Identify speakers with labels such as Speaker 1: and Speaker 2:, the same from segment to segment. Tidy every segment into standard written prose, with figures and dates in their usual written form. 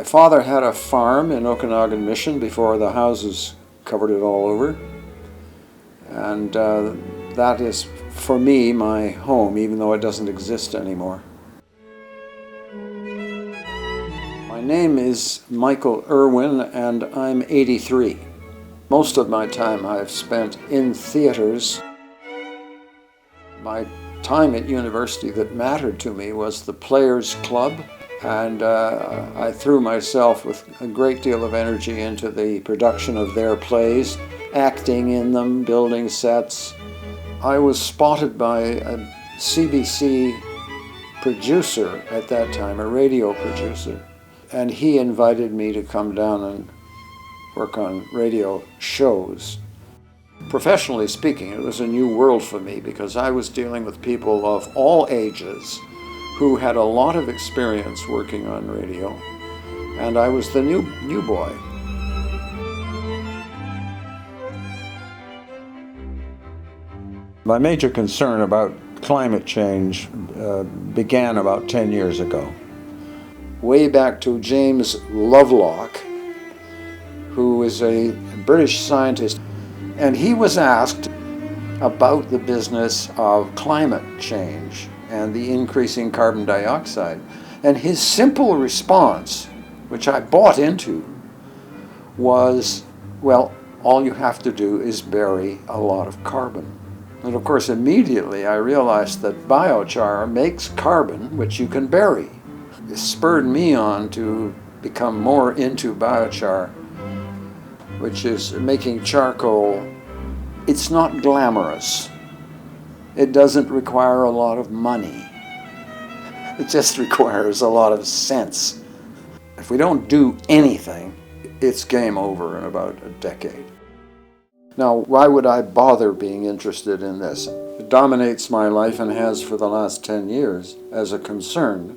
Speaker 1: My father had a farm in Okanagan Mission before the houses covered it all over. And that is, for me, my home, even though it doesn't exist anymore. My name is Michael Irwin, and I'm 83. Most of my time I've spent in theaters. My time at university that mattered to me was the Players Club, and I threw myself with a great deal of energy into the production of their plays, acting in them, building sets. I was spotted by a CBC producer at that time, a radio producer, and he invited me to come down and work on radio shows. Professionally speaking, it was a new world for me because I was dealing with people of all ages who had a lot of experience working on radio, and I was the new boy. My major concern about climate change began about 10 years ago. Way back to James Lovelock, who is a British scientist, and he was asked about the business of climate change and the increasing carbon dioxide. And his simple response, which I bought into, was, well, all you have to do is bury a lot of carbon. And of course, immediately I realized that biochar makes carbon, which you can bury. It spurred me on to become more into biochar, which is making charcoal. It's not glamorous. It doesn't require a lot of money. It just requires a lot of sense. If we don't do anything, it's game over in about a decade. Now, why would I bother being interested in this? It dominates my life and has for the last 10 years as a concern.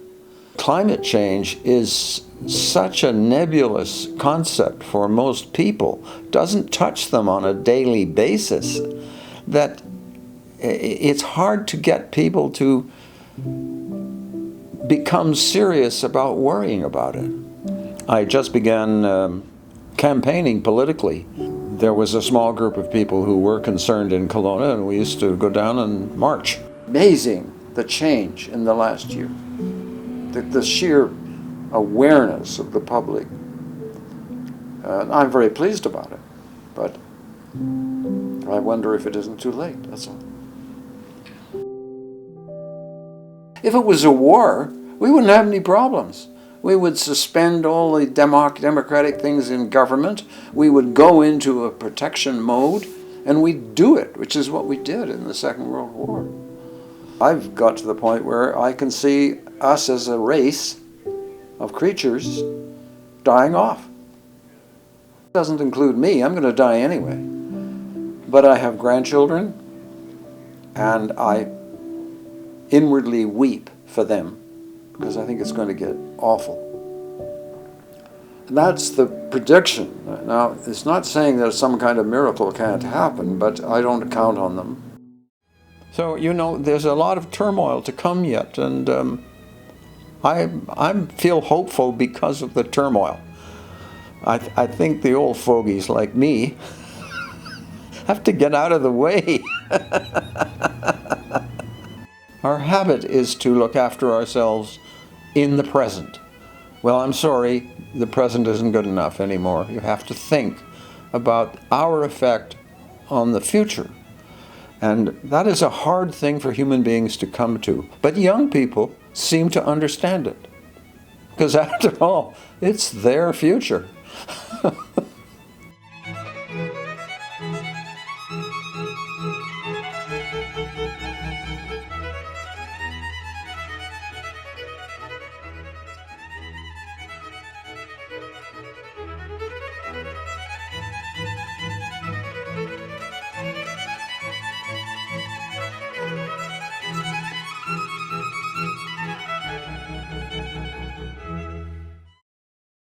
Speaker 1: Climate change is such a nebulous concept for most people, doesn't touch them on a daily basis, that it's hard to get people to become serious about worrying about it. I just began campaigning politically. There was a small group of people who were concerned in Kelowna, and we used to go down and march. Amazing, the change in the last year. The sheer awareness of the public. I'm very pleased about it, but I wonder if it isn't too late, that's all. If it was a war, we wouldn't have any problems. We would suspend all the democratic things in government. We would go into a protection mode, and we'd do it, which is what we did in the Second World War. I've got to the point where I can see us as a race of creatures dying off. It doesn't include me. I'm going to die anyway. But I have grandchildren, and I inwardly weep for them because I think it's going to get awful. And that's the prediction. Now, it's not saying that some kind of miracle can't happen, but I don't count on them. So, you know, there's a lot of turmoil to come yet, and I feel hopeful because of the turmoil. I think the old fogies like me have to get out of the way. Our habit is to look after ourselves in the present. Well, I'm sorry, the present isn't good enough anymore. You have to think about our effect on the future. And that is a hard thing for human beings to come to. But young people seem to understand it. Because after all, it's their future.